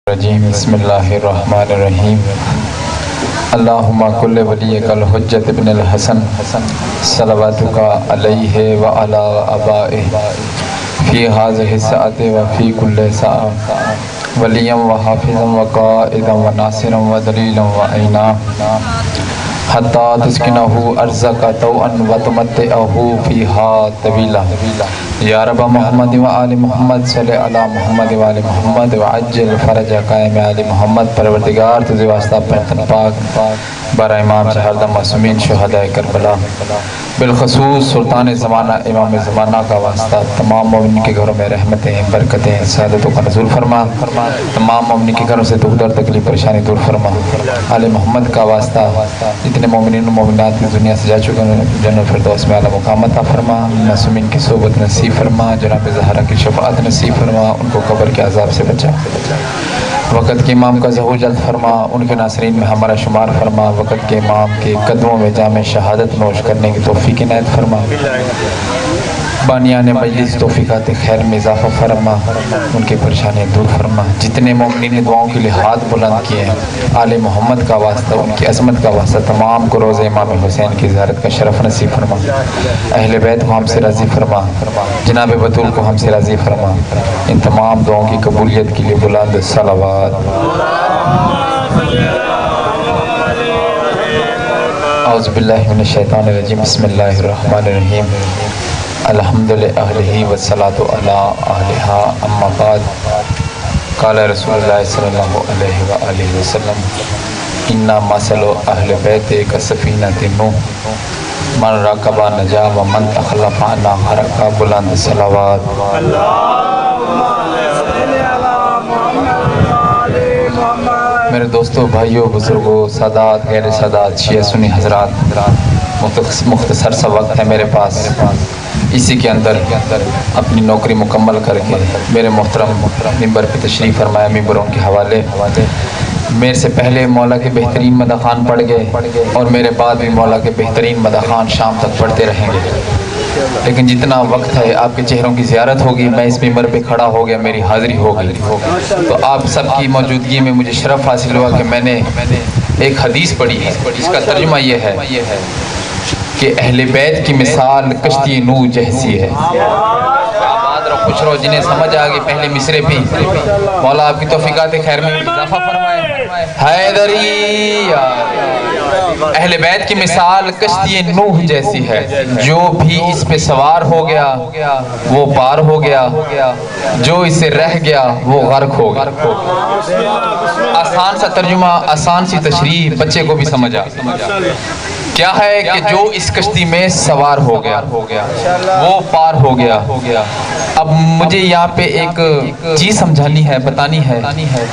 الرجیم بسم اللہ الرحمن الرحیم اللہم کل ولیک الحجت ابن الحسن صلواتک علیہ وعلا آبائہ فی ہذہ الساعۃ وفی کل ساعۃ ولیا وحافظا وقائدا وناصرا ودلیلا وعینا حتی تسکنہ ارضک طوعا وتمتعہ فیہا طویلا یا رب محمد و آل محمد صلی علی محمد و آل محمد وعجل فرج قائم آل محمد۔ پروردگار تجھے واسطہ پہتن پاک برائے امام شہردہ معصومین شہداء کربلا، بالخصوص سلطان زمانہ امام زمانہ کا واسطہ تمام مومنین کے گھروں میں رحمتیں برکتیں سعادتوں کا نزول فرما، تمام مومنین کے گھروں سے دکھ درد تکلیف پریشانی دور فرما۔ آل محمد کا واسطہ جتنے مومنین و مومنات میں دنیا سے جا چکے ہیں جنت الفردوس میں اعلیٰ مقام عطا فرما، معصومین کی صحبت نصیب فرما، جناب زہرا کی شفاعت نصیب فرما، ان کو قبر کے عذاب سے بچا، وقت کے امام کا ظہور جلد فرما، ان کے ناصرین میں ہمارا شمار فرما، وقت کے امام کے قدموں میں جام شہادت نوش کرنے کی توفیق عنایت فرما، بانیان مجلس توفیقات خیر میں اضافہ فرما، ان کی پریشانیاں دور فرما۔ جتنے مومنین نے دعاؤں کے لیے ہاتھ بلند کیے ہیں آل محمد کا واسطہ، ان کی عظمت کا واسطہ، تمام کو روز امام حسین کی زیارت کا شرف نصیب فرما، اہل بیت کو ہم سے راضی فرما، جناب بطول کو ہم سے راضی فرما۔ ان تمام دعاؤں کی قبولیت کے لیے بلند صلوات۔ اعوذ باللہ من الشیطان الرجیم بسم اللہ الرحمن الرحیم الحمد للہ والصلاۃ علی اہلہا اما بعد قال رسول اللہ صلی اللہ علیہ وآلہ وسلم انا مثل اہل بیت کسفینۃ نوح من رکب نجا ومن تخلف عنہا غرق۔ بلند صلوات۔ میرے دوستو، بھائیو، بزرگوں، سادات، غیر سادات، شیعہ سنی حضرات، مختصر سا وقت ہے میرے پاس، اسی کے اندر اپنی نوکری مکمل کر کے میرے محترم ممبر پہ تشریف فرمایا، ممبروں کے حوالے میرے سے پہلے مولا کے بہترین مداخان پڑھ گئے اور میرے بعد بھی مولا کے بہترین مداخان شام تک پڑھتے رہیں گے، لیکن جتنا وقت ہے آپ کے چہروں کی زیارت ہوگی، میں اس ممبر پہ کھڑا ہو گیا، میری حاضری ہو گئی، تو آپ سب کی موجودگی میں مجھے شرف حاصل ہوا کہ میں نے ایک حدیث پڑھی ہے جس کا ترجمہ یہ ہے کہ اہل بیت کی مثال کشتی نوح جیسی ہے۔ خوش رہو جنہیں سمجھ آگئی پہلے مصرے بھی، مولا آپ کی توفیقات خیر میں اضافہ فرمائے۔ حیدری اہل بیت کی مثال کشتی نوح جیسی ہے، جو بھی اس پہ سوار ہو گیا وہ پار ہو گیا، جو اسے رہ گیا وہ غرق ہو گیا۔ آسان سا ترجمہ، آسان سی تشریح، بچے کو بھی سمجھا۔ کیا ہے کہ جو اس کشتی میں سوار ہو گیا وہ پار ہو گیا۔ اب مجھے یہاں پہ ایک چیز سمجھانی ہے، بتانی ہے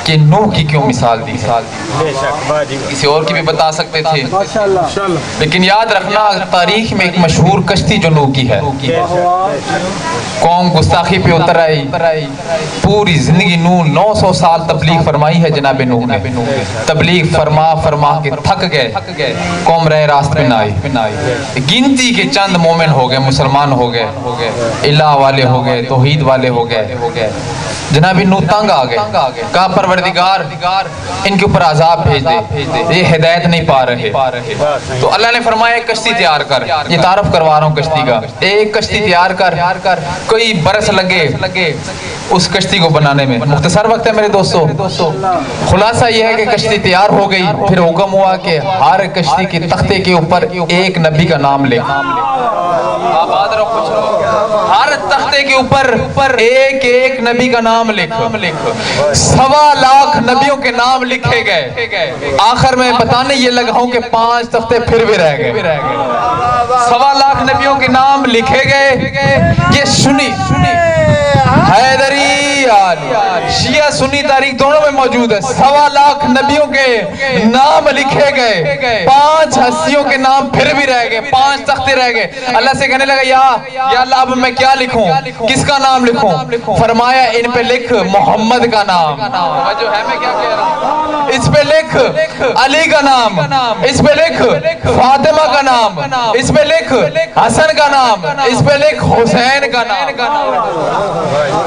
کہ نوح کی کیوں مثال دی ہے۔ کسی اور کی بھی بتا سکتے تھے، لیکن یاد رکھنا تاریخ میں ایک مشہور کشتی جو نوح کی ہے، قوم گستاخی پہ اتر آئی، پوری زندگی نوح 900 سال تبلیغ فرمائی ہے جناب نوح نے، تبلیغ فرما کے تھک گئے، قوم رہ راست پہ نہ آئی، گنتی کے چند مومن ہو گئے، مسلمان ہو گئے، الہ والے ہو گئے، توحید والے ہو گئے، جناب نوح تنگ آ گئے، کہا پروردگار ان کے اوپر عذاب بھیج دے، یہ ہدایت نہیں پا رہے۔ تو اللہ نے فرمایا ایک کشتی تیار کر، یہ تعارف کروا رہا ہوں کشتی کا، ایک کشتی تیار کر، کوئی برس لگے اس کشتی کو بنانے میں، مختصر وقت ہے میرے دوستو، خلاصہ یہ ہے کہ کشتی تیار ہو گئی، پھر حکم ہوا کہ ہر کشتی کے تختے کے اوپر ایک نبی کا نام لے، آباد رہو، خوش رہو، ہر تختے کے اوپر ایک نبی کا نام لکھ، 1.25 لاکھ نبیوں کے نام لکھے گئے، آخر میں بتانے یہ لگا ہوں کہ 5 تختے پھر بھی رہ گئے، 1.25 لاکھ نبیوں کے نام لکھے گئے۔ یہ سنی حیدری شیعہ سنی تاریخ دونوں میں موجود ہے، 1.25 لاکھ نبیوں کے نام لکھے گئے، 5 ہستیوں کے نام پھر بھی رہ گئے، 5 تختے رہ گئے۔ اللہ سے کہنے لگا یا اللہ اب میں کیا لکھوں، کس کا نام لکھوں؟ فرمایا ان پہ لکھ محمد کا نام، جو ہے میں کیا کہہ رہا ہوں، اس پہ لکھ علی کا نام، اس پہ لکھ فاطمہ کا نام، اس پہ لکھ حسن کا نام، اس پہ لکھ حسین کا نام،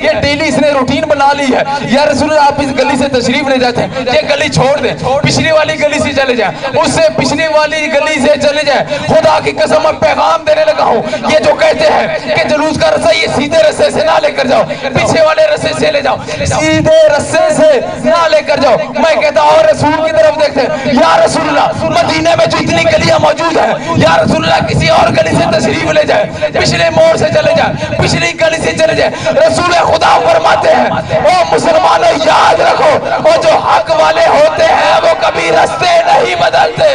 یہ ڈیلی اس نے روٹین بنا لی ہے. یا رسول اللہ آپ اس گلی سے تشریف لے جاتے ہیں, یہ گلی چھوڑ دیں, پچھلی والی گلی سے چلے جائیں, اس سے پچھلی والی گلی سے چلے جائیں. خدا کی قسم میں پیغام دینے لگا ہوں, یہ جو کہتے ہیں کہ جلوس کا رسہ یہ سیدھے رسے سے نہ لے کر جاؤ, پیچھے والے رسے سے لے جاؤ, سیدھے رسے سے نہ لے کر جاؤ. میں کہتا ہوں رسول کی طرف دیکھتے ہیں, یا رسول اللہ مدینے میں جو اتنی گلیاں موجود ہیں, یا رسول اللہ کسی اور گلی سے تشریف لے جائے, پچھلے موڑ سے چلے جائے, پچھلی گلی سے چلے جائے. رسول خدا فرماتے ہیں او مسلمانوں یاد رکھو, وہ جو حق والے ہوتے ہیں وہ کبھی راستے نہیں بدلتے.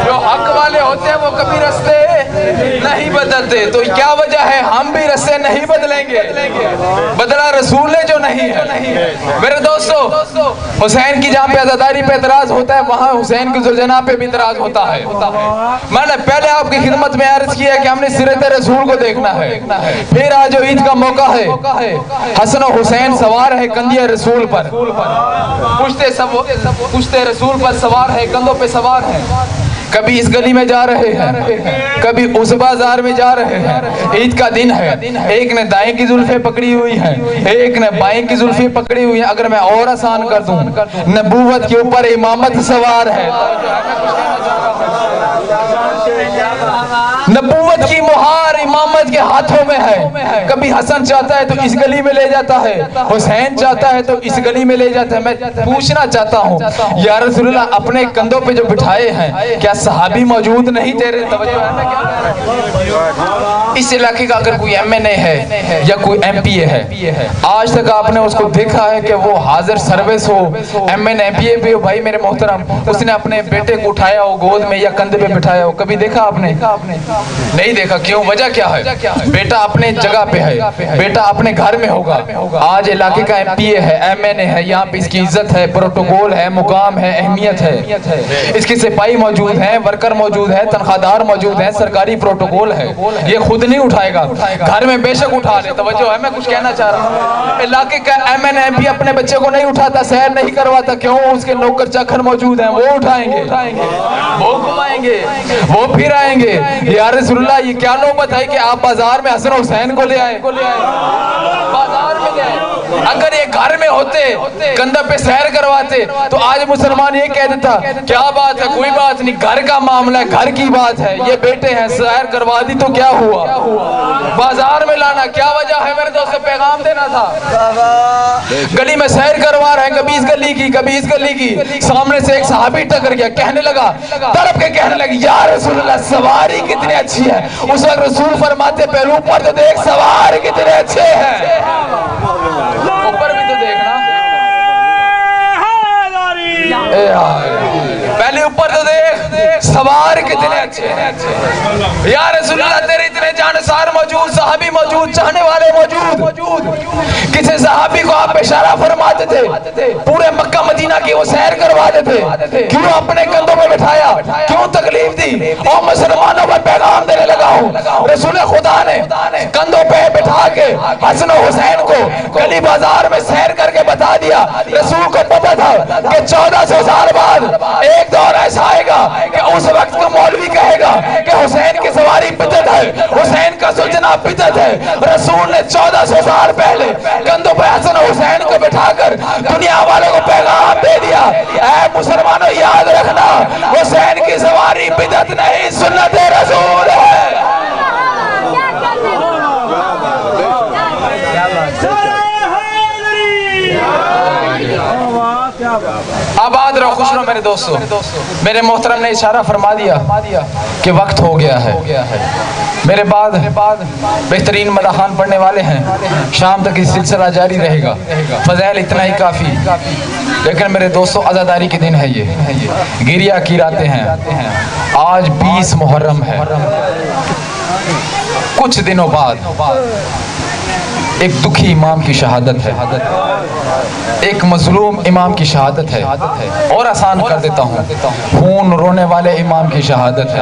جو حق والے ہوتے ہیں وہ کبھی راستے نہیں بدلتے. تو کیا وجہ ہے ہم بھی راستے نہیں بدلیں گے؟ بدلا رسول نے جو نہیں ہے. میرے دوستو حسین کی جہاں پہ عزاداری پہ اعتراض ہوتا ہے وہاں حسین کی ذوالجناح پہ بھی اعتراض ہوتا ہے. میں نے پہلے آپ کی خدمت میں عرض کیا کہ ہم نے سیرت رسول کو دیکھنا ہے. پھر آج جو عید کا موقع ہے, حسن و حسین سوار ہے کندھے رسول پر, پشتے رسول پر سوار ہے, کندھوں پہ سوار ہے. کبھی اس گلی میں جا رہے ہیں, کبھی اس بازار میں جا رہے ہیں. عید کا دن ہے, ایک نے دائیں کی زلفیں پکڑی ہوئی ہیں, ایک نے بائیں کی زلفیں پکڑی ہوئی ہیں. اگر میں اور آسان کر دوں, نبوت کے اوپر امامت سوار ہے, نبوت کی مہار امامت کے ہاتھوں میں ہے. کبھی حسن چاہتا ہے تو اس گلی میں لے جاتا ہے, حسین چاہتا ہے تو اس گلی میں لے جاتا ہے. میں پوچھنا چاہتا ہوں یا رسول اللہ اپنے کندھوں پہ جو بٹھائے ہیں کیا صحابی موجود نہیں تیرے؟ توجہ ہے نا, اس علاقے کا اگر کوئی ایم این اے ہے یا کوئی ایم پی اے ہے, آج تک آپ نے اس کو دیکھا ہے کہ وہ حاضر سروس ہو, ایم این اے پی اے بھی ہو, بھائی میرے محترم, اس نے اپنے بیٹے کو اٹھایا ہو گود میں یا کندھے پہ بٹھایا ہو؟ کبھی دیکھا آپ نے؟ نہیں دیکھا. کیوں؟ وجہ کیا ہے؟ بیٹا اپنے جگہ پہ ہے, بیٹا اپنے گھر میں ہوگا. آج علاقے کا ایم پی اے ہے, ایم این اے ہے, یہاں پہ اس کی عزت ہے, پروٹوکول ہے, مقام ہے, اہمیت ہے. اس کی سپاہی موجود ہیں, ورکر موجود ہے, تنخواہ دار موجود ہیں, سرکاری پروٹوکول ہے. یہ خود نہیں اٹھائے گا, گھر میں بے شک اٹھا لے. توجہ ہے, میں کچھ کہنا چاہ رہا ہوں. علاقے کا ایم این اے بھی اپنے بچے کو نہیں اٹھاتا, سیر نہیں کرواتا. کیوں؟ اس کے نوکر چاکر موجود ہیں, وہ اٹھائیں گے, وہ گھمائیں گے, وہ پھر آئیں گے. یا رسول اللہ یہ کیا نوبت ہے کہ آپ بازار میں حسن حسین کو لے آئے, بازار میں لے آئے. اگر یہ گھر میں ہوتے, کندھے پہ سیر کرواتے, تو آج مسلمان یہ کہہ دیتا کیا بات ہے, کوئی بات نہیں, گھر کا معاملہ ہے, گھر کی بات ہے, یہ بیٹے ہیں, سیر کروا دی تو کیا ہوا, بازار میں لانا کیا وجہ ہے؟ میرے دوست سے پیغام دینا تھا. گلی میں سیر کروا رہے ہیں, کبھی اس گلی کی کبھی اس گلی کی. سامنے سے ایک صحابی ٹکر گیا, کہنے لگا, تڑپ کے کہنے لگا یا رسول اللہ سواری کتنی اچھی ہے. اس وقت رسول فرماتے پہلو اوپر تو دیکھ سوار کتنے اچھے ہیں, اوپر بھی تو دیکھنا, پہلے اوپر تو دیکھ سوار کتنے اچھے ہیں. یا رسول اللہ تیرے اتنے جانسار موجود, صحابی موجود, چاہنے والے موجود. کسی صحابی کو آپ اشارہ فرماتے تھے, پورے مکہ مدینہ کی وہ سیر کرواتے تھے, کیوں اپنے کندھوں میں بٹھایا, کیوں تکلیف دی؟ اور مسلمانوں میں پیغام دینے لگا ہوں, رسول خدا نے کندھوں پہ بٹھا کے حسن و حسین کو گلی بازار میں سیر کر کے بتا دیا. رسول کو پتا تھا کہ 1400 سال بعد ایک دور ایسا آئے گا کہ اس وقت کا مولوی کہے گا کہ حسین کی سواری بدعت ہے, حسین کا سلجنا بدعت ہے. رسول نے 1400 سال پہلے کندھوں پہ حسن و حسین کو بٹھا کر دنیا والوں کو پیغام دے دیا, اے مسلمانوں یاد رکھنا, حسین کی سواری بدعت نہیں, سنت رسول ہے. آباد رہو, خوش رہو میرے دوستو. میرے محترم نے اشارہ فرما دیا کہ وقت ہو گیا ہے. میرے بعد بہترین مداحان پڑھنے والے ہیں, شام تک اس سلسلہ جاری رہے گا. فضائل اتنا ہی کافی. لیکن میرے دوستو عزاداری کے دن ہے, یہ گریہ کی راتیں ہیں. آج 20 محرم ہے. کچھ دنوں بعد ایک دکھی امام کی شہادت ہے, ایک مظلوم امام کی شہادت ہے. اور آسان کر دیتا ہوں, خون رونے والے امام کی شہادت ہے.